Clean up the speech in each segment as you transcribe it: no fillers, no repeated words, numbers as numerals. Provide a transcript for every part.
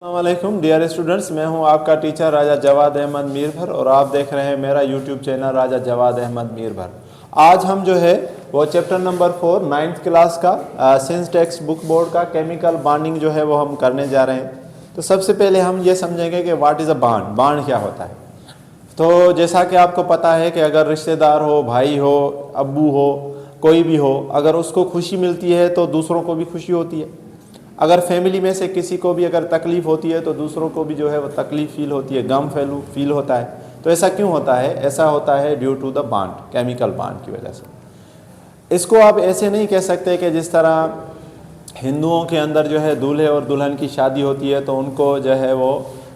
अस्सलामुअलैकुम dear students, मैं हूं आपका टीचर राजा जवाद अहमद मीरभर और आप देख रहे हैं मेरा यूट्यूब चैनल राजा जवाद अहमद मीरभर। आज हम जो है वो चैप्टर नंबर 4 9th क्लास का सिंस टेक्स्ट बुक बोर्ड का केमिकल बॉन्डिंग जो है वो हम करने जा रहे हैं। तो सबसे पहले हम ये समझेंगे कि what is a bond, bond क्या होता है। तो जैसा कि आपको पता है कि अगर रिश्तेदार हो, भाई हो, अब्बू हो, कोई भी हो, अगर उसको खुशी मिलती है तो दूसरों को भी खुशी होती है। अगर फैमिली में से किसी को भी अगर तकलीफ़ होती है तो दूसरों को भी जो है वो तकलीफ़ फील होती है, गम फील होता है। तो ऐसा क्यों होता है? ऐसा होता है due to the bond, chemical bond की वजह से। इसको आप ऐसे नहीं कह सकते कि जिस तरह हिंदुओं के अंदर जो है दूल्हे और दुल्हन की शादी होती है तो उनको जो है वो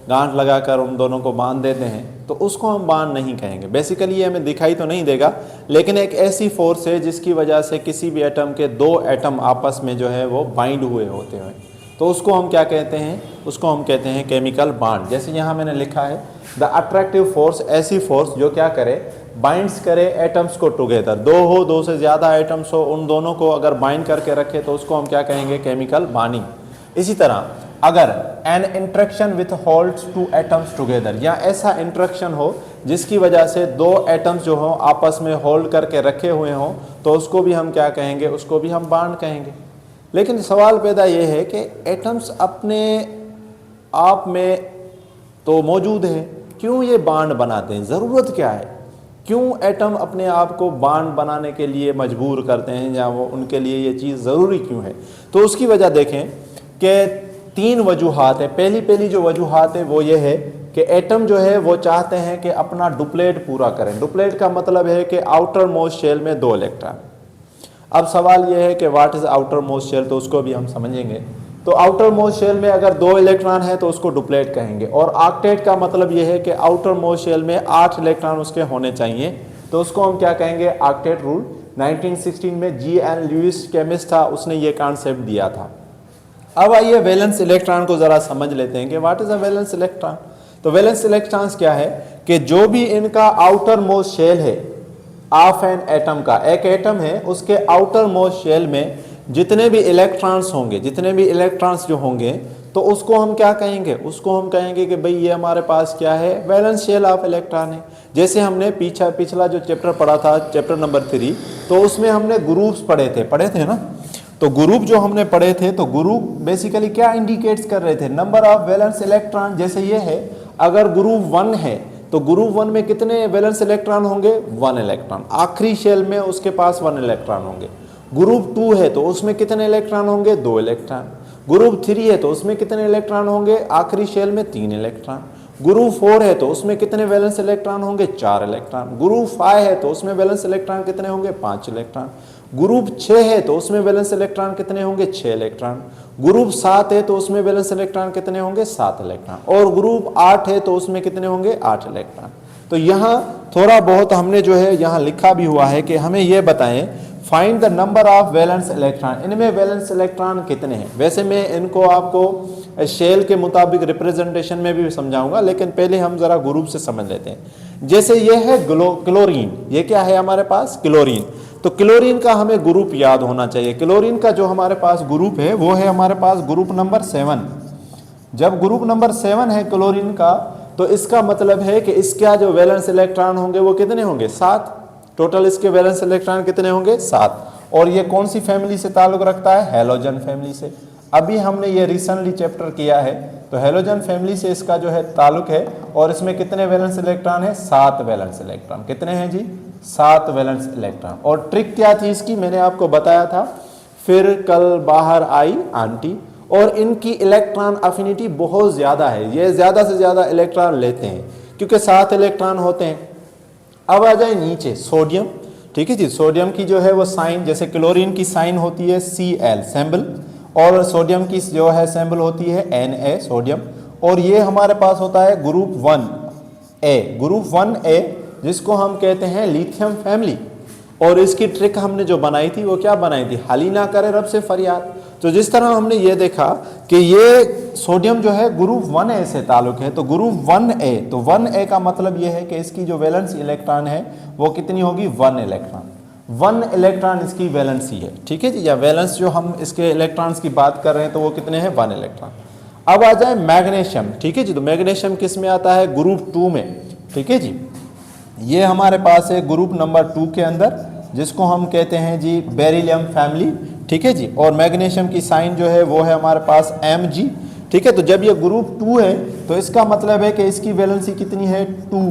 गांठ लगाकर उन दोनों को बांध देते हैं, तो उसको हम बांध नहीं कहेंगे। बेसिकली ये हमें दिखाई तो नहीं देगा, लेकिन एक ऐसी फोर्स है जिसकी वजह से किसी भी एटम के दो एटम आपस में जो है वो बाइंड हुए होते हैं, तो उसको हम क्या कहते हैं? उसको हम कहते हैं केमिकल बॉन्ड। जैसे यहाँ मैंने लिखा है द अट्रैक्टिव फोर्स, ऐसी फोर्स जो क्या करे, बाइंड्स करे एटम्स को टुगेदर। दो हो, दो से ज़्यादा एटम्स हो, उन दोनों को अगर बाइंड करके रखे तो उसको हम क्या कहेंगे? Chemical bonding. इसी तरह अगर an interaction with holds two atoms together, या ऐसा इंट्रैक्शन हो जिसकी वजह से दो एटम्स जो हों आपस में होल्ड करके रखे हुए हों, तो उसको भी हम क्या कहेंगे? उसको भी हम बॉन्ड कहेंगे। लेकिन सवाल पैदा ये है कि एटम्स अपने आप में तो मौजूद है, क्यों ये बॉन्ड बनाते हैं? ज़रूरत क्या है? क्यों एटम अपने आप को बॉन्ड बनाने के लिए मजबूर करते हैं, या वो उनके लिए ये चीज़ ज़रूरी क्यों है? तो उसकी वजह देखें कि तीन वजूहात है। पहली जो वजूहात है वो ये है कि एटम जो है वो चाहते हैं कि अपना डुप्लेट पूरा करें। डुप्लेट का मतलब है कि आउटर मोस्ट शेल में दो इलेक्ट्रॉन। अब सवाल ये है कि what is outermost shell, तो उसको भी हम समझेंगे। तो आउटर मोस्ट शेल में अगर दो इलेक्ट्रॉन है तो उसको डुप्लेट कहेंगे, और ऑक्टेट का मतलब ये है कि आउटर मोस्ट शेल में 8 इलेक्ट्रॉन उसके होने चाहिए, तो उसको हम क्या कहेंगे? Octet rule. 1916 में G.N. ल्यूइस केमिस्ट था, उसने ये कॉन्सेप्ट दिया था। अब आइए वैलेंस इलेक्ट्रॉन को ज़रा समझ लेते हैं कि what is a valence electron. तो वैलेंस इलेक्ट्रॉन्स क्या है कि जो भी इनका आउटर मोस्ट शेल है ऑफ एन एटम का, एक एटम है उसके आउटर मोस्ट शेल में जितने भी इलेक्ट्रॉन्स होंगे, जितने भी इलेक्ट्रॉन्स जो होंगे, तो उसको हम क्या कहेंगे? उसको हम कहेंगे कि भाई ये हमारे पास क्या है? वैलेंस शेल ऑफ इलेक्ट्रॉन है। जैसे हमने पिछला जो चैप्टर पढ़ा था, चैप्टर नंबर 3, तो उसमें हमने ग्रुप्स पढ़े थे ना। तो ग्रुप जो हमने पढ़े थे, तो ग्रुप बेसिकली क्या इंडिकेट्स कर रहे थे? Number of valence electron. जैसे ये है, अगर ग्रुप 1 है तो ग्रुप 1 में कितने वैलेंस इलेक्ट्रॉन होंगे? 1 इलेक्ट्रॉन। आखिरी शेल में उसके पास 1 इलेक्ट्रॉन होंगे। ग्रुप 2 है तो उसमें कितने इलेक्ट्रॉन होंगे? 2 इलेक्ट्रॉन। ग्रुप 3 है तो उसमें कितने इलेक्ट्रॉन होंगे? आखिरी शेल में 3 इलेक्ट्रॉन। ग्रुप 4 है तो उसमें कितने वैलेंस इलेक्ट्रॉन होंगे? 4 इलेक्ट्रॉन। ग्रुप 5 है तो उसमें वैलेंस इलेक्ट्रॉन कितने होंगे? 5 इलेक्ट्रॉन। ग्रुप 6 है तो उसमें वैलेंस इलेक्ट्रॉन कितने होंगे? 6 इलेक्ट्रॉन। ग्रुप 7 है तो उसमें वैलेंस इलेक्ट्रॉन कितने होंगे? 7 इलेक्ट्रॉन। और ग्रुप 8 है तो उसमें कितने होंगे? 8 इलेक्ट्रॉन। तो यहाँ थोड़ा बहुत हमने जो है यहाँ लिखा भी हुआ है कि हमें यह बताएं, find the number of valence electron. इनमें वैलेंस इलेक्ट्रॉन कितने हैं? वैसे मैं इनको आपको शेल के मुताबिक रिप्रेजेंटेशन में भी समझाऊंगा, लेकिन पहले हम जरा ग्रुप से समझ लेते हैं। जैसे ये है क्लोरीन, ये क्या है हमारे पास? क्लोरीन। तो क्लोरीन का हमें ग्रुप याद होना चाहिए। क्लोरीन का जो हमारे पास ग्रुप है वो है हमारे पास ग्रुप नंबर 7। जब ग्रुप नंबर 7 है क्लोरीन का, तो इसका मतलब है कि इसका जो वैलेंस इलेक्ट्रॉन होंगे वो कितने होंगे? 7। टोटल इसके वैलेंस इलेक्ट्रॉन कितने होंगे? 7। और ये कौन सी फैमिली से ताल्लुक रखता है? हैलोजन फैमिली से। अभी हमने ये रिसेंटली चैप्टर किया है, तो हैलोजन फैमिली से इसका जो है ताल्लुक है। और इसमें कितने वैलेंस इलेक्ट्रॉन है? 7 वैलेंस इलेक्ट्रॉन। कितने हैं जी? 7 वैलेंस इलेक्ट्रॉन। और ट्रिक क्या थी इसकी, मैंने आपको बताया था। फिर कल बाहर आई आंटी, और इनकी इलेक्ट्रॉन अफिनिटी बहुत ज़्यादा है, ये ज़्यादा से ज़्यादा इलेक्ट्रॉन लेते हैं क्योंकि 7 इलेक्ट्रॉन होते हैं। अब आ जाए नीचे सोडियम। ठीक है जी, सोडियम की जो है वो साइन, जैसे क्लोरीन की साइन होती है Cl सिंबल, और सोडियम की जो है सिंबल होती है Na सोडियम। और ये हमारे पास होता है ग्रुप 1A। ग्रुप 1A जिसको हम कहते हैं लिथियम फैमिली। और इसकी ट्रिक हमने जो बनाई थी वो क्या बनाई थी? हाली ना करे रब से फरियाद। तो जिस तरह हमने ये देखा कि ये सोडियम जो है ग्रुप 1A से ताल्लुक है, तो ग्रुप 1A, तो 1A का मतलब ये है कि इसकी जो वैलेंस इलेक्ट्रॉन है वो कितनी होगी? 1 इलेक्ट्रॉन। 1 इलेक्ट्रॉन इसकी वैलेंसी है। ठीक है जी, या वैलेंस जो हम इसके इलेक्ट्रॉन्स की बात कर रहे हैं तो वो कितने हैं? 1 इलेक्ट्रॉन। अब आ जाए मैग्नीशियम, ठीक है जी। तो मैग्नीशियम किस में आता है? ग्रुप 2 में, ठीक है जी। ये हमारे पास है ग्रुप नंबर 2 के अंदर, जिसको हम कहते हैं जी बेरिलियम फैमिली, ठीक है जी। और मैग्नीशियम की साइन जो है वो है हमारे पास Mg, ठीक है। तो जब ये ग्रुप 2 है तो इसका मतलब है कि इसकी वैलेंसी कितनी है? 2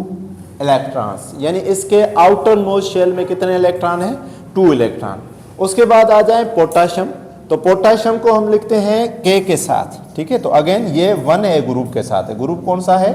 इलेक्ट्रॉन्स, यानी इसके आउटर मोस्ट शेल में कितने इलेक्ट्रॉन है? 2 इलेक्ट्रॉन। उसके बाद आ जाए पोटाशियम, तो पोटाशियम को हम लिखते हैं K के साथ, ठीक है। तो अगेन ये 1A ग्रुप के साथ है। ग्रुप कौन सा है?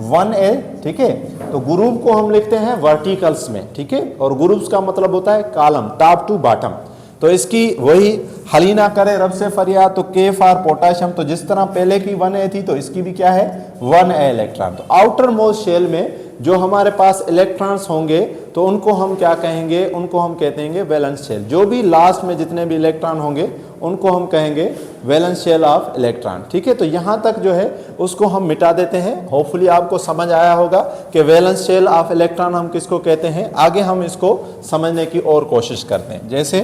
1A, ठीक है। तो ग्रुप को हम लिखते हैं वर्टिकल्स में, ठीक है। और ग्रुप्स का मतलब होता है कॉलम, टॉप टू बॉटम। तो इसकी वही हली ना करे रब से फरियाद, तो K फॉर पोटाशियम। तो जिस तरह पहले की 1A थी तो इसकी भी क्या है? 1A electron. तो आउटर मोस्ट शेल में जो हमारे पास इलेक्ट्रॉन्स होंगे तो उनको हम क्या कहेंगे? उनको हम कहते हैं वैलेंस शेल। जो भी लास्ट में जितने भी इलेक्ट्रॉन होंगे उनको हम कहेंगे वैलेंस शेल ऑफ इलेक्ट्रॉन, ठीक है। तो यहाँ तक जो है उसको हम मिटा देते हैं। होपफुली आपको समझ आया होगा कि वैलेंस शेल ऑफ इलेक्ट्रॉन हम किसको कहते हैं। आगे हम इसको समझने की और कोशिश करते हैं। जैसे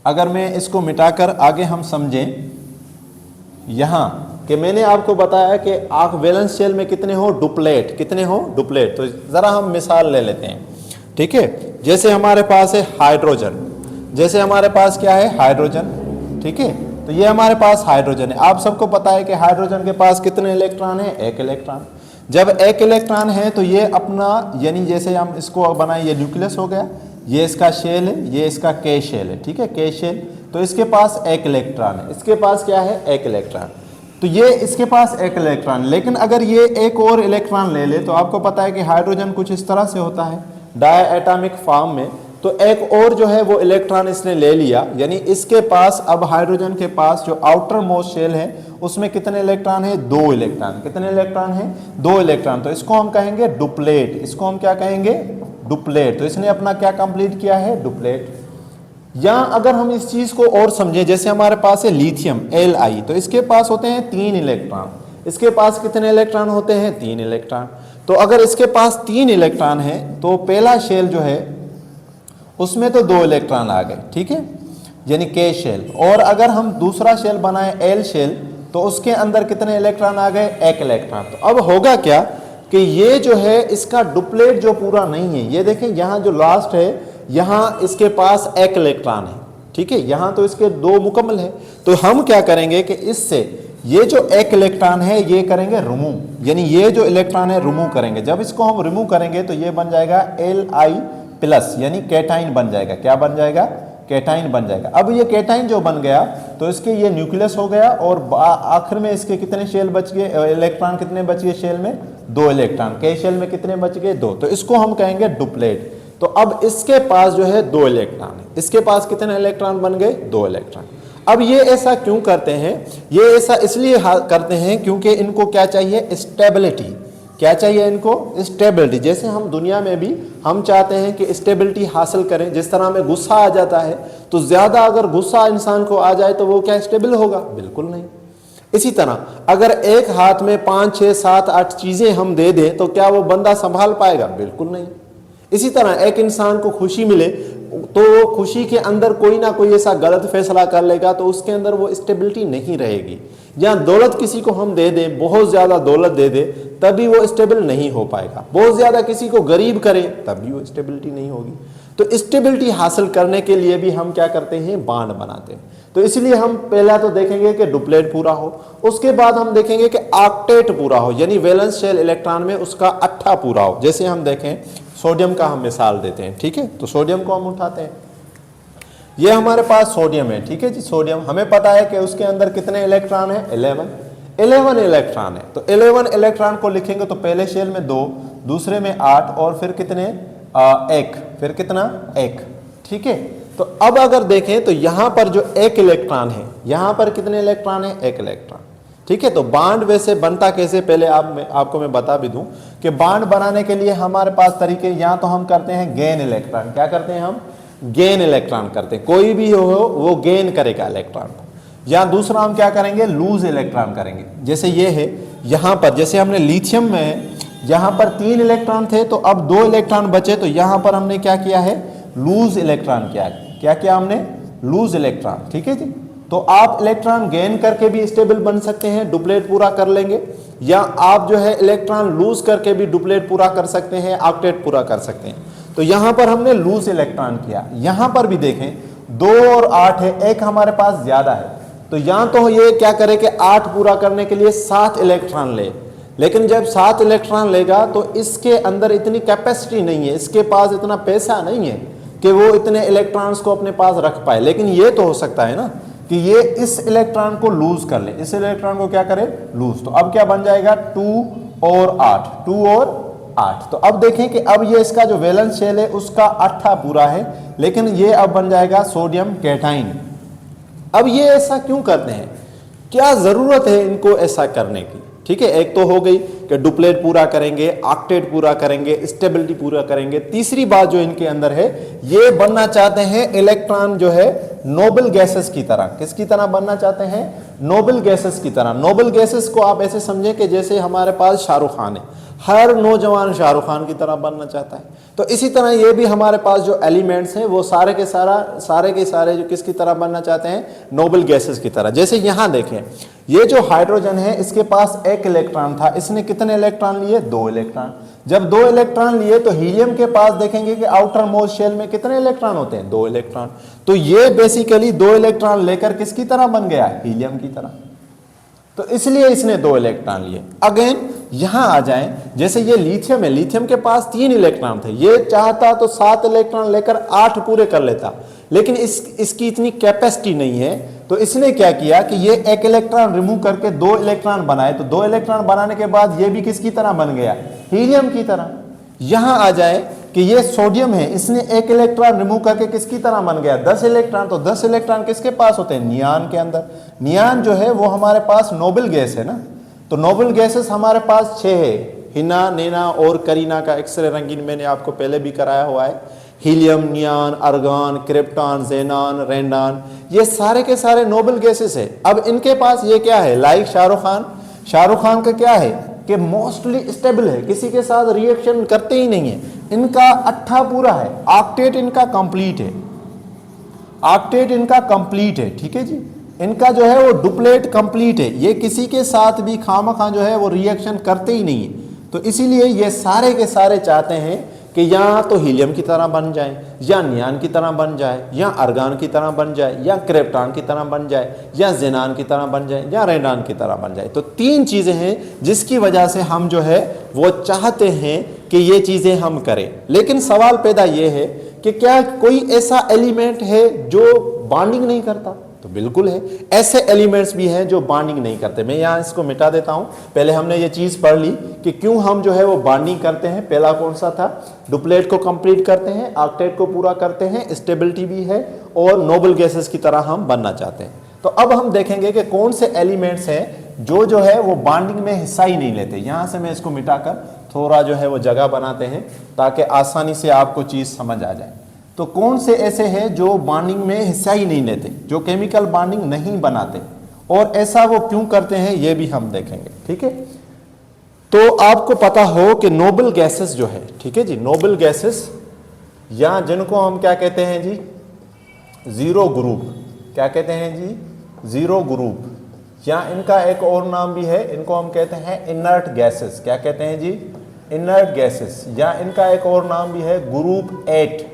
अगर मैं इसको मिटाकर आगे हम समझें यहाँ कि मैंने आपको बताया कि आप वैलेंस शेल में कितने हो? डुप्लेट। कितने हो? डुप्लेट। तो ज़रा हम मिसाल ले लेते हैं, ठीक है। जैसे हमारे पास है हाइड्रोजन, जैसे हमारे पास क्या है? हाइड्रोजन, ठीक है। तो ये हमारे पास हाइड्रोजन है। आप सबको पता है कि हाइड्रोजन के पास कितने इलेक्ट्रॉन है? 1 इलेक्ट्रॉन। जब 1 इलेक्ट्रॉन है तो ये अपना, यानी जैसे हम इसको बनाए, ये न्यूक्लियस हो गया, ये इसका शेल है, ये इसका K शेल है, ठीक है, K शेल। तो इसके पास 1 इलेक्ट्रॉन है, इसके पास क्या है? 1 इलेक्ट्रॉन। तो ये इसके पास 1 इलेक्ट्रॉन। लेकिन अगर ये एक और इलेक्ट्रॉन ले ले तो आपको पता है कि हाइड्रोजन कुछ इस तरह से होता है डायएटॉमिक फॉर्म में। तो एक और जो है वो इलेक्ट्रॉन इसने ले लिया, यानी इसके पास अब हाइड्रोजन के पास जो आउटर मोस्ट शेल है उसमें कितने इलेक्ट्रॉन है? 2 इलेक्ट्रॉन। कितने इलेक्ट्रॉन है? 2 इलेक्ट्रॉन। तो इसको हम कहेंगे डुप्लेट। इसको हम क्या कहेंगे? डुप्लेट। तो इसने अपना क्या कंप्लीट किया है? डुप्लेट। या अगर हम इस चीज को और समझें, जैसे हमारे पास है लिथियम Li, तो इसके पास होते हैं 3 इलेक्ट्रॉन। इसके पास कितने इलेक्ट्रॉन होते हैं? 3 इलेक्ट्रॉन। तो अगर इसके पास 3 इलेक्ट्रॉन है तो पहला शेल जो है उसमें तो 2 इलेक्ट्रॉन आ गए, ठीक है, यानी K शेल। और अगर हम दूसरा शेल बनाए L शेल तो उसके अंदर कितने इलेक्ट्रॉन आ गए? 1 इलेक्ट्रॉन। तो अब होगा क्या कि ये जो है इसका डुप्लेट जो पूरा नहीं है, ये देखें यहाँ जो लास्ट है यहाँ इसके पास 1 इलेक्ट्रॉन है, ठीक है। यहाँ तो इसके 2 मुकम्मल है। तो हम क्या करेंगे कि इससे ये जो 1 इलेक्ट्रॉन है ये करेंगे रिमूव, यानी ये जो इलेक्ट्रॉन है रिमूव करेंगे। जब इसको हम रिमूव करेंगे तो ये बन जाएगा Li+, यानी कैटाइन बन जाएगा। क्या बन जाएगा? कैटाइन बन जाएगा। अब ये कैटाइन जो बन गया तो इसके ये न्यूक्लियस हो गया और आखिर में इसके कितने शेल बच गए? इलेक्ट्रॉन कितने बच गए शेल में? 2 इलेक्ट्रॉन। K शेल में कितने बच गए? 2। तो इसको हम कहेंगे डुप्लेट। तो अब इसके पास जो है 2 इलेक्ट्रॉन है। इसके पास कितने इलेक्ट्रॉन बन गए? 2 इलेक्ट्रॉन। अब ये ऐसा क्यों करते हैं? ये ऐसा इसलिए करते हैं क्योंकि इनको क्या चाहिए? स्टेबिलिटी। क्या चाहिए इनको? स्टेबिलिटी। जैसे हम दुनिया में भी हम चाहते हैं कि स्टेबिलिटी हासिल करें। जिस तरह में गुस्सा आ जाता है तो ज्यादा अगर गुस्सा इंसान को आ जाए तो वो क्या स्टेबल होगा? बिल्कुल नहीं। इसी तरह अगर एक हाथ में 5, 6, 7, 8 चीजें हम दे दें तो क्या वो बंदा संभाल पाएगा? बिल्कुल नहीं। इसी तरह एक इंसान को खुशी मिले तो वो खुशी के अंदर कोई ना कोई ऐसा गलत फैसला कर लेगा तो उसके अंदर वो स्टेबिलिटी नहीं रहेगी। या दौलत किसी को हम दे दें, बहुत ज्यादा दौलत दे दे, तभी वो स्टेबल नहीं हो पाएगा। बहुत ज्यादा किसी को गरीब करें तब भी वो स्टेबिलिटी नहीं होगी। तो स्टेबिलिटी हासिल करने के लिए भी हम क्या करते हैं? बांड बनाते हैं। तो इसलिए हम पहला तो देखेंगे कि डुप्लेट पूरा हो, उसके बाद हम देखेंगे कि ऑक्टेट पूरा हो, यानी वैलेंस शेल इलेक्ट्रॉन में उसका 8 पूरा हो। जैसे हम देखें सोडियम का हम मिसाल देते हैं, ठीक है। तो सोडियम को हम उठाते हैं, ये हमारे पास सोडियम है, ठीक है जी। सोडियम हमें पता है कि उसके अंदर कितने इलेक्ट्रॉन है? 11 इलेक्ट्रॉन है। तो 11 इलेक्ट्रॉन को लिखेंगे तो पहले शेल में 2, दूसरे में 8 और फिर कितने? 1, फिर कितना? 1, ठीक है। तो अब अगर देखें तो यहां पर जो 1 इलेक्ट्रॉन है, यहां पर कितने इलेक्ट्रॉन है? 1 इलेक्ट्रॉन, ठीक है। तो बांड वैसे बनता कैसे पहले आपको मैं बता भी दूं कि बांड बनाने के लिए हमारे पास तरीके, या तो हम करते हैं गेन इलेक्ट्रॉन। क्या करते हैं हम? गेन इलेक्ट्रॉन करते हैं। कोई भी हो वो गेन करेगा इलेक्ट्रॉन को। या दूसरा हम क्या करेंगे? लूज इलेक्ट्रॉन करेंगे। जैसे ये है यहां पर, जैसे हमने लिथियम में यहां पर 3 इलेक्ट्रॉन थे तो अब 2 इलेक्ट्रॉन बचे, तो यहां पर हमने क्या किया है? लूज इलेक्ट्रॉन किया है। क्या किया हमने? लूज इलेक्ट्रॉन, ठीक है जी। तो आप इलेक्ट्रॉन गेन करके भी स्टेबल बन सकते हैं, डुप्लेट पूरा कर लेंगे, या आप जो है इलेक्ट्रॉन लूज करके भी डुप्लेट पूरा कर सकते हैं, ऑक्टेट पूरा कर सकते हैं। तो यहां पर हमने लूज इलेक्ट्रॉन किया। यहां पर भी देखें 2 और 8 है, एक हमारे पास ज्यादा है, तो यहां तो ये क्या करे कि 8 पूरा करने के लिए 7 इलेक्ट्रॉन ले, लेकिन जब 7 इलेक्ट्रॉन लेगा तो इसके अंदर इतनी कैपेसिटी नहीं है, इसके पास इतना पैसा नहीं है कि वो इतने इलेक्ट्रॉन्स को अपने पास रख पाए। लेकिन ये तो हो सकता है ना कि ये इस इलेक्ट्रॉन को लूज कर ले, इस इलेक्ट्रॉन को क्या करे, लूज। तो अब क्या बन जाएगा 2 और 8, 2 और 8। तो अब देखें कि अब ये इसका जो वैलेंस शेल है उसका 8 पूरा है, लेकिन ये अब बन जाएगा सोडियम कैटाइन। अब ये ऐसा क्यों करते हैं, क्या जरूरत है इनको ऐसा करने की? ठीक है, एक तो हो गई कि डुप्लेट पूरा करेंगे, ऑक्टेट पूरा करेंगे, स्टेबिलिटी पूरा करेंगे। तीसरी बात जो इनके अंदर है, ये बनना चाहते हैं इलेक्ट्रॉन जो है नोबल गैसेस की तरह। किसकी तरह बनना चाहते हैं? नोबल गैसेस की तरह। नोबल गैसेस को आप ऐसे समझें कि जैसे हमारे पास शाहरुख खान है, हर नौजवान शाहरुख खान की तरह बनना चाहता है। तो इसी तरह ये भी हमारे पास जो एलिमेंट्स हैं वो सारे के सारे जो किसकी तरह बनना चाहते हैं? नोबल गैसेस की तरह। जैसे यहां देखें, ये जो हाइड्रोजन है इसके पास 1 इलेक्ट्रॉन था, इसने कितने इलेक्ट्रॉन लिए? 2 इलेक्ट्रॉन। जब 2 इलेक्ट्रॉन लिए तो हीलियम के पास देखेंगे कि आउटर मोस्ट शेल में कितने इलेक्ट्रॉन होते हैं? 2 इलेक्ट्रॉन। तो ये बेसिकली 2 इलेक्ट्रॉन लेकर किसकी तरह बन गया? हीलियम की तरह। तो इसलिए इसने 2 इलेक्ट्रॉन लिए। अगेन यहां आ जाएं, जैसे ये लिथियम है, लिथियम के पास 3 इलेक्ट्रॉन थे, ये चाहता तो 7 इलेक्ट्रॉन लेकर 8 पूरे कर लेता, लेकिन इसकी इतनी कैपेसिटी नहीं है। तो इसने क्या किया कि ये 1 इलेक्ट्रॉन रिमूव करके 2 इलेक्ट्रॉन बनाए। तो 2 इलेक्ट्रॉन बनाने के बाद ये भी किसकी तरह बन गया? हीलियम की तरह। यहां आ जाए कि ये सोडियम है, इसने 1 इलेक्ट्रॉन रिमूव करके किसकी तरह बन गया? 10 इलेक्ट्रॉन। तो 10 इलेक्ट्रॉन किसके पास होते हैं? नियान के अंदर। नियान जो है वो हमारे पास नोबल गैस है ना, तो नोबल गैसेस हमारे पास 6 है। हिना, नेना और करीना का एक्सरे रंगीन मैंने आपको पहले भी कराया हुआ है। हीलियम, नियान, अर्गॉन, क्रिप्टॉन, जेनान, रेंडान, ये सारे के सारे नोबल गैसेस है। अब इनके पास ये क्या है? लाइक शाहरुख खान का क्या है कि मोस्टली स्टेबल है, किसी के साथ रिएक्शन करते ही नहीं है। इनका 8 पूरा है, ऑक्टेट इनका कंप्लीट है, ऑक्टेट इनका कंप्लीट है। ठीक है जी, इनका जो है वो डुप्लेट कंप्लीट है, ये किसी के साथ भी खामखा जो है वो रिएक्शन करते ही नहीं है। तो इसीलिए ये सारे के सारे चाहते हैं कि या तो हीलियम की तरह बन जाए, या नियान की तरह बन जाए, या अर्गान की तरह बन जाए, या क्रिप्टॉन की तरह बन जाए, या जेनान की तरह बन जाए, या रेडान की तरह बन जाए। तो 3 चीजें हैं जिसकी वजह से हम जो है वो चाहते हैं कि ये चीजें हम करें। लेकिन सवाल पैदा ये है कि क्या कोई ऐसा एलिमेंट है जो बॉन्डिंग नहीं करता? तो बिल्कुल है, ऐसे एलिमेंट्स भी हैं जो बॉन्डिंग नहीं करते। मैं यहां इसको मिटा देता हूं। पहले हमने ये चीज पढ़ ली कि क्यों हम जो है वो बॉन्डिंग करते हैं। पहला कौन सा था? डुप्लेट को कंप्लीट करते हैं, ऑक्टेट को पूरा करते हैं, स्टेबिलिटी भी है, और नोबल गैसेस की तरह हम बनना चाहते हैं। तो अब हम देखेंगे कि कौन से एलिमेंट्स हैं जो है वो बॉन्डिंग में हिस्सा ही नहीं लेते। यहां से मैं इसको मिटाकर थोड़ा जो है वो जगह बनाते हैं ताकि आसानी से आपको चीज समझ आ जाए। तो कौन से ऐसे हैं जो बॉन्डिंग में हिस्सा ही नहीं लेते, जो केमिकल बॉन्डिंग नहीं बनाते, और ऐसा वो क्यों करते हैं ये भी हम देखेंगे। ठीक है, तो आपको पता हो कि नोबल गैसेस जो है, ठीक है जी, नोबल गैसेस या जिनको हम क्या कहते हैं जी? Zero group. क्या कहते हैं जी? Zero group. या इनका एक और नाम भी है, इनको हम कहते हैं इनर्ट गैसेस। क्या कहते हैं जी? Inert gases. या इनका एक और नाम भी है ग्रुप 8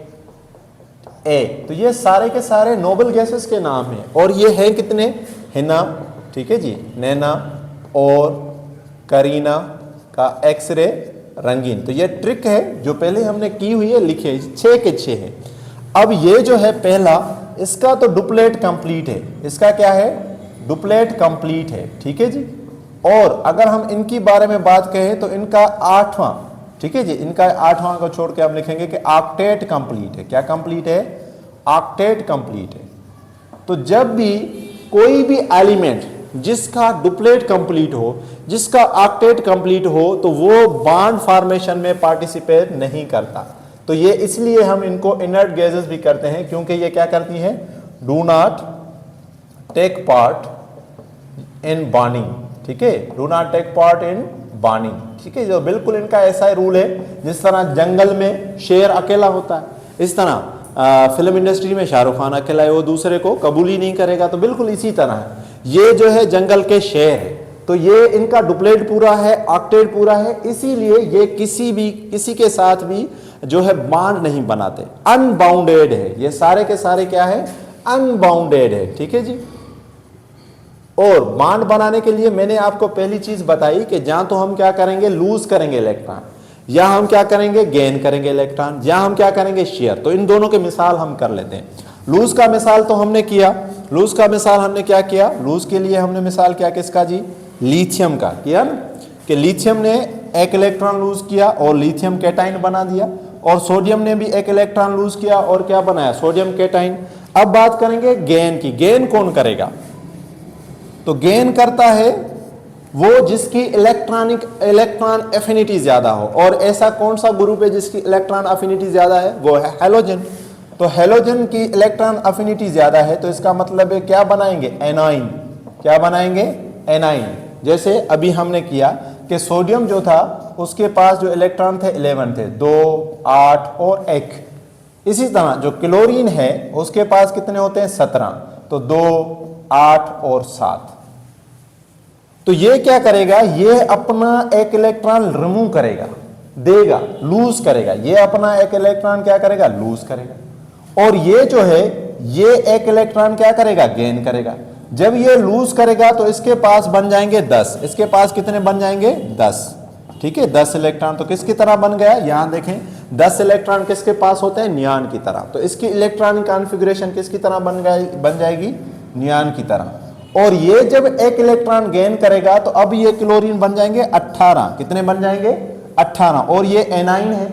ए। तो ये सारे के सारे नोबल गैसेस के नाम हैं, और ये है कितने? हिना, ठीक है जी, नैना और करीना का एक्सरे रंगीन। तो ये ट्रिक है जो पहले हमने की हुई है, लिखे 6 के 6 है। अब ये जो है पहला, इसका तो डुप्लेट कंप्लीट है। इसका क्या है? डुप्लेट कंप्लीट है। ठीक है जी, और अगर हम इनकी बारे में बात कहें तो इनका 8वां, ठीक है जी, इनका 8वां को छोड़ के हम लिखेंगे कि ऑक्टेट कंप्लीट है। क्या कंप्लीट है? ऑक्टेट कंप्लीट है। तो जब भी कोई भी एलिमेंट जिसका डुप्लेट कंप्लीट हो, जिसका ऑक्टेट कंप्लीट हो, तो वो बॉन्ड फॉर्मेशन में पार्टिसिपेट नहीं करता। तो ये इसलिए हम इनको इनर्ट गैसेस भी करते हैं, क्योंकि ये क्या करती हैं? Do not take part in bonding. ठीक है, do not take part in bonding. ठीक है, जो बिल्कुल इनका ऐसा ही रूल है, जिस तरह जंगल में शेर अकेला होता है, इस तरह फिल्म इंडस्ट्री में शाहरुख खान अकेला है, वो दूसरे को कबूल ही नहीं करेगा। तो बिल्कुल इसी तरह है, ये जो है जंगल के शेर है, तो ये इनका डुप्लेट पूरा है, ऑक्टेट पूरा है, इसीलिए ये किसी के साथ भी जो है बांड नहीं बनाते, अनबाउंडेड है, ये सारे के सारे क्या है, अनबाउंडेड है। ठीक है जी। और बांड बनाने के लिए मैंने आपको पहली चीज बताई कि जहां तो हम क्या करेंगे, लूज करेंगे इलेक्ट्रॉन, या हम क्या करेंगे, गेन करेंगे इलेक्ट्रॉन, या हम क्या करेंगे, शेयर। तो इन दोनों के मिसाल हम कर लेते हैं। लूज का मिसाल तो हमने किया, लूज का मिसाल हमने क्या किया, लूज के लिए हमने मिसाल क्या किसका जी, लिथियम का किया ना, कि लिथियम ने एक इलेक्ट्रॉन लूज किया और लिथियम कैटाइन बना दिया, और सोडियम ने भी एक इलेक्ट्रॉन लूज किया और क्या बनाया, सोडियम कैटाइन। अब बात करेंगे गेन की। गेन कौन करेगा, तो गेन करता है वो जिसकी इलेक्ट्रॉन एफिनिटी ज्यादा हो, और ऐसा कौन सा ग्रुप है जिसकी इलेक्ट्रॉन एफिनिटी ज्यादा है, वो है हेलोजन। तो हेलोजन की इलेक्ट्रॉन एफिनिटी ज्यादा है, तो इसका मतलब है क्या बनाएंगे, एनाइन। क्या बनाएंगे, एनाइन। जैसे अभी हमने किया कि सोडियम जो था उसके पास जो इलेक्ट्रॉन थे 11 थे, 2, 8 और 1। इसी तरह जो क्लोरीन है उसके पास कितने होते हैं, 17, तो 2, 8 और 7। तो ये क्या करेगा, ये अपना एक इलेक्ट्रॉन रिमूव करेगा, देगा, लूज करेगा। ये अपना एक इलेक्ट्रॉन क्या करेगा, लूज करेगा। और ये जो है ये एक इलेक्ट्रॉन क्या करेगा, गेन करेगा। जब ये लूज करेगा तो इसके पास बन जाएंगे 10। इसके पास कितने बन जाएंगे, 10। ठीक है, 10 इलेक्ट्रॉन तो किसकी तरह बन गया, यहां देखें 10 इलेक्ट्रॉन किसके पास होते हैं, नियान की तरह। तो इसकी इलेक्ट्रॉनिक कॉन्फ़िगरेशन किसकी तरह बन जाएगी, नियान की तरह। और ये जब एक इलेक्ट्रॉन गेन करेगा तो अब ये क्लोरीन बन जाएंगे 18। कितने बन जाएंगे, 18। और ये एनाइन है,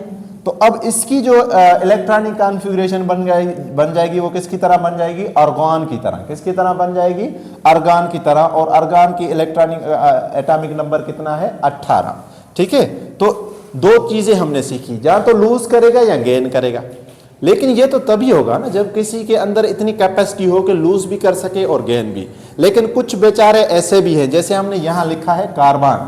तो अब इसकी जो इलेक्ट्रॉनिक कॉन्फ़िगरेशन बन जाएगी वो किसकी तरह बन जाएगी, आर्गॉन की तरह। किसकी तरह बन जाएगी, आर्गॉन की तरह। और आर्गॉन की इलेक्ट्रॉनिक एटॉमिक नंबर कितना है, 18। ठीक है, तो दो चीजें हमने सीखी, जहां तो लूज करेगा या गेन करेगा। लेकिन ये तो तभी होगा ना जब किसी के अंदर इतनी कैपेसिटी हो कि लूज भी कर सके और गेन भी। लेकिन कुछ बेचारे ऐसे भी हैं, जैसे हमने यहां लिखा है कार्बन।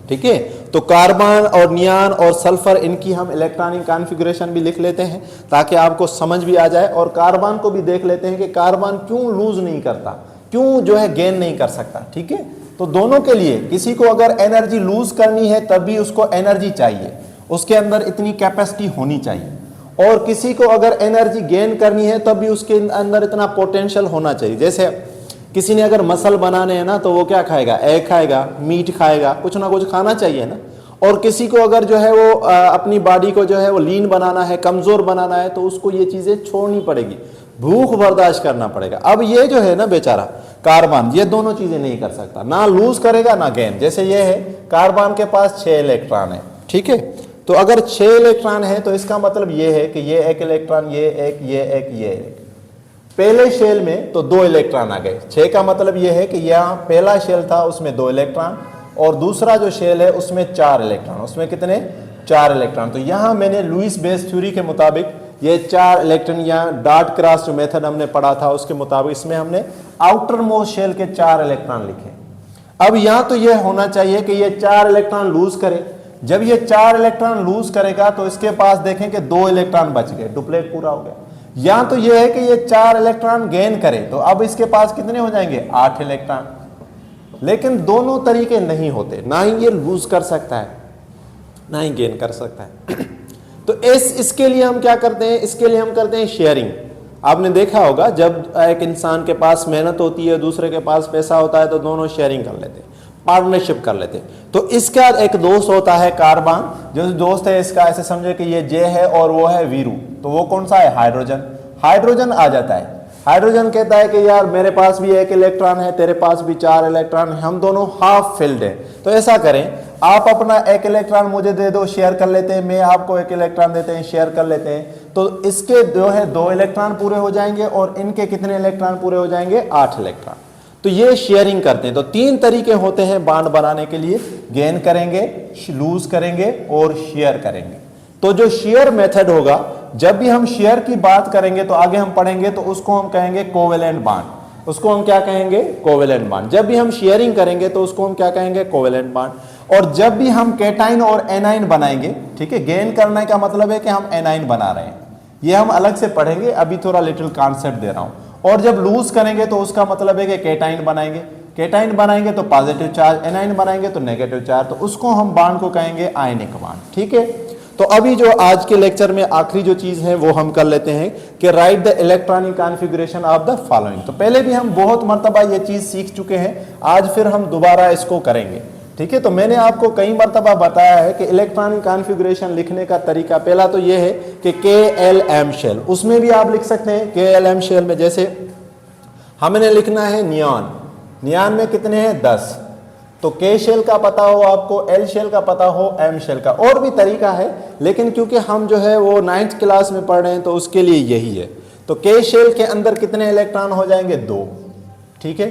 ठीक है, तो कार्बन और नियान और सल्फर, इनकी हम इलेक्ट्रॉनिक कॉन्फ़िगरेशन भी लिख लेते हैं ताकि आपको समझ भी आ जाए। और कार्बन को भी देख लेते हैं कि कार्बन क्यों लूज नहीं करता, क्यों जो है गेन नहीं कर सकता। ठीक है, तो दोनों के लिए किसी को अगर एनर्जी लूज करनी है तब भी उसको एनर्जी चाहिए, उसके अंदर इतनी कैपेसिटी होनी चाहिए। और किसी को अगर एनर्जी गेन करनी है तब भी उसके अंदर इतना पोटेंशियल होना चाहिए। जैसे किसी ने अगर मसल बनाने हैं ना, तो वो क्या खाएगा, एग खाएगा, मीट खाएगा, कुछ ना कुछ खाना चाहिए ना। और किसी को अगर जो है वो अपनी बॉडी को जो है वो लीन बनाना है, कमजोर बनाना है, तो उसको ये चीजें छोड़नी पड़ेगी, भूख बर्दाश्त करना पड़ेगा। अब ये जो है ना बेचारा कार्बन, ये दोनों चीजें नहीं कर सकता, ना लूज करेगा ना गेन। जैसे ये है, कार्बन के पास 6 इलेक्ट्रॉन है। ठीक है, तो अगर 6 इलेक्ट्रॉन है तो इसका मतलब ये है कि ये एक इलेक्ट्रॉन, ये एक, ये एक, ये एक। पहले शेल में तो 2 इलेक्ट्रॉन आ गए। 6 का मतलब ये है कि यहाँ पहला शेल था उसमें 2 इलेक्ट्रॉन, और दूसरा जो शेल है उसमें 4 इलेक्ट्रॉन। उसमें कितने, 4 इलेक्ट्रॉन। तो यहाँ मैंने लुईस बेस थ्योरी के मुताबिक ये 4 इलेक्ट्रॉन, यहाँ डॉट क्रॉस जो मेथड हमने पढ़ा था उसके मुताबिक इसमें हमने आउटर मोस्ट शेल के 4 इलेक्ट्रॉन लिखे। अब यहाँ तो ये होना चाहिए कि ये 4 इलेक्ट्रॉन लूज करे। जब ये 4 इलेक्ट्रॉन लूज करेगा तो इसके पास देखें कि 2 इलेक्ट्रॉन बच गए, डुप्लेट पूरा हो गया। या तो ये है कि ये 4 इलेक्ट्रॉन गेन करे, तो अब इसके पास कितने हो जाएंगे, 8 इलेक्ट्रॉन। लेकिन दोनों तरीके नहीं होते, ना ही ये लूज कर सकता है ना ही गेन कर सकता है। तो इसके लिए हम क्या करते हैं, इसके लिए हम करते हैं शेयरिंग। आपने देखा होगा जब एक इंसान के पास मेहनत होती है, दूसरे के पास पैसा होता है, तो दोनों शेयरिंग कर लेते हैं, पार्टनरशिप कर लेते हैं। तो इसका एक दोस्त होता है कार्बन, जो दोस्त है इसका, ऐसे समझे कि ये जे है और वो है वीरू, तो वो कौन सा है, हाइड्रोजन। हाइड्रोजन आ जाता है, हाइड्रोजन कहता है कि यार मेरे पास भी 1 इलेक्ट्रॉन है, तेरे पास भी 4 इलेक्ट्रॉन है, हम दोनों हाफ फिल्ड हैं। तो ऐसा करें, आप अपना 1 इलेक्ट्रॉन मुझे दे दो, शेयर कर लेते हैं, मैं आपको 1 इलेक्ट्रॉन देते हैं, शेयर कर लेते हैं। तो इसके जो है 2 इलेक्ट्रॉन पूरे हो जाएंगे और इनके कितने इलेक्ट्रॉन पूरे हो जाएंगे, 8 इलेक्ट्रॉन। तो ये शेयरिंग करते हैं। तो 3 तरीके होते हैं बांड बनाने के लिए, गेन करेंगे, लूज करेंगे और शेयर करेंगे। तो जो शेयर मेथड होगा, जब भी हम शेयर की बात करेंगे तो आगे हम पढ़ेंगे, तो उसको हम कहेंगे कोवेलेंट बांड। उसको हम क्या कहेंगे, कोवेलेंट बांड। जब भी हम शेयरिंग करेंगे तो उसको हम क्या कहेंगे, कोवेलेंट बांड। और जब भी हम कैटाइन और एनाइन बनाएंगे, ठीक है, गेन करने का मतलब है कि हम एनाइन बना रहे हैं, ये हम अलग से पढ़ेंगे, अभी थोड़ा लिटिल कॉन्सेप्ट दे रहा हूं। और जब लूज करेंगे तो उसका मतलब है कि केटाइन बनाएंगे, केटाइन बनाएंगे तो पॉजिटिव चार्ज, एनाइन बनाएंगे तो नेगेटिव चार्ज, तो उसको हम बांड को कहेंगे आयनिक बांड। ठीक है, तो अभी जो आज के लेक्चर में आखिरी जो चीज है वो हम कर लेते हैं कि right the electronic configuration of the following. तो पहले भी हम बहुत मर्तबा ये चीज सीख चुके हैं, आज फिर हम दोबारा इसको करेंगे। ठीक है, तो मैंने आपको कई मर्तबा बताया है कि इलेक्ट्रॉनिक कॉन्फ़िगरेशन लिखने का तरीका पहला तो ये है कि KLM शेल, उसमें भी आप लिख सकते हैं KLM शेल में। जैसे हमने लिखना है नियॉन, नियॉन में कितने हैं 10, तो K शेल का पता हो आपको, L शेल का पता हो, M शेल का, और भी तरीका है, लेकिन क्योंकि हम जो है वो 9th क्लास में पढ़ रहे हैं तो उसके लिए यही है। तो K शेल के अंदर कितने इलेक्ट्रॉन हो जाएंगे 2, ठीक है,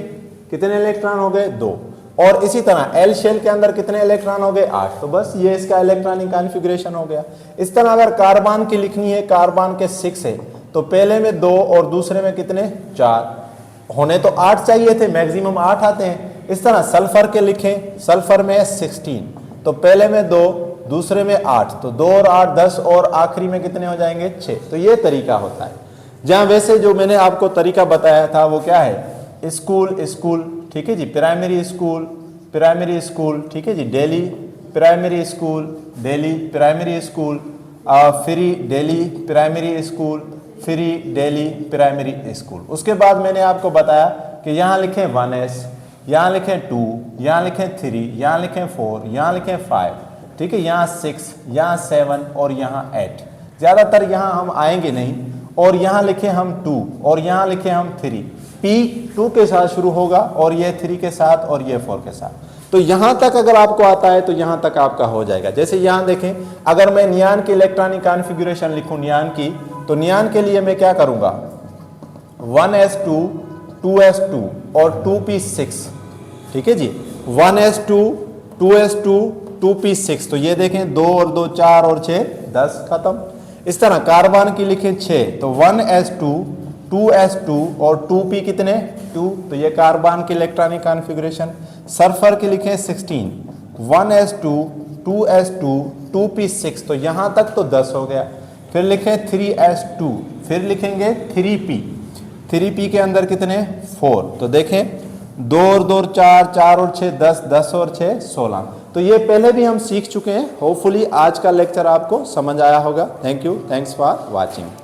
कितने इलेक्ट्रॉन हो गए 2। और इसी तरह L शेल के अंदर कितने इलेक्ट्रॉन हो गए 8, तो बस ये इसका इलेक्ट्रॉनिक कॉन्फ़िगरेशन हो गया। इस तरह अगर कार्बन की लिखनी है, कार्बन के 6 है, तो पहले में 2 और दूसरे में कितने 4, होने तो 8 चाहिए थे, मैक्सिमम 8 आते हैं। इस तरह सल्फर के लिखें, सल्फर में 16, तो पहले में 2 दूसरे में 8, तो 2 और 8 10, और आखिरी में कितने हो जाएंगे 6। तो ये तरीका होता है। जहां वैसे जो मैंने आपको तरीका बताया था वो क्या है, स्कूल स्कूल, ठीक है जी, प्राइमरी स्कूल प्राइमरी स्कूल, ठीक है जी, daily primary school, daily primary school, free daily primary school, free daily primary school. उसके बाद मैंने आपको बताया कि यहाँ लिखें 1s, यहाँ लिखें 2, यहाँ लिखें 3, यहाँ लिखें 4, यहाँ लिखें 5, ठीक है, यहाँ 6, यहाँ 7 और यहाँ 8। ज़्यादातर यहाँ हम आएंगे नहीं, और यहाँ लिखें हम 2 और यहाँ लिखें हम 3। P 2 के साथ शुरू होगा और ये 3 के साथ और ये 4 के साथ। तो यहाँ तक अगर आपको आता है तो यहाँ तक आपका हो जाएगा। जैसे यहाँ देखें, अगर मैं नियॉन की इलेक्ट्रॉनिक कॉन्फ़िगरेशन लिखूँ नियॉन की, तो नियॉन के लिए मैं क्या करूँगा 1s2 2s2 और 2p6, ठीक है जी, 1s2 2s2 2p6। तो ये देखें 2 और 2 4 और 6 10, खत्म। इस तरह कार्बन की लिखें 6, तो 1s2 2s2 और 2p कितने 2, तो ये कार्बन की इलेक्ट्रॉनिक कॉन्फ़िगरेशन। सल्फर की लिखें 16, 1s2 2s2 2p6, तो यहाँ तक तो 10 हो गया। फिर लिखें 3s2, फिर लिखेंगे 3p, 3p के अंदर कितने 4, तो देखें 2 और 2 4, 4 और 6 10, 10 और 6 16। तो ये पहले भी हम सीख चुके हैं। होपफुली आज का लेक्चर आपको समझ आया होगा। Thank you, thanks for watching.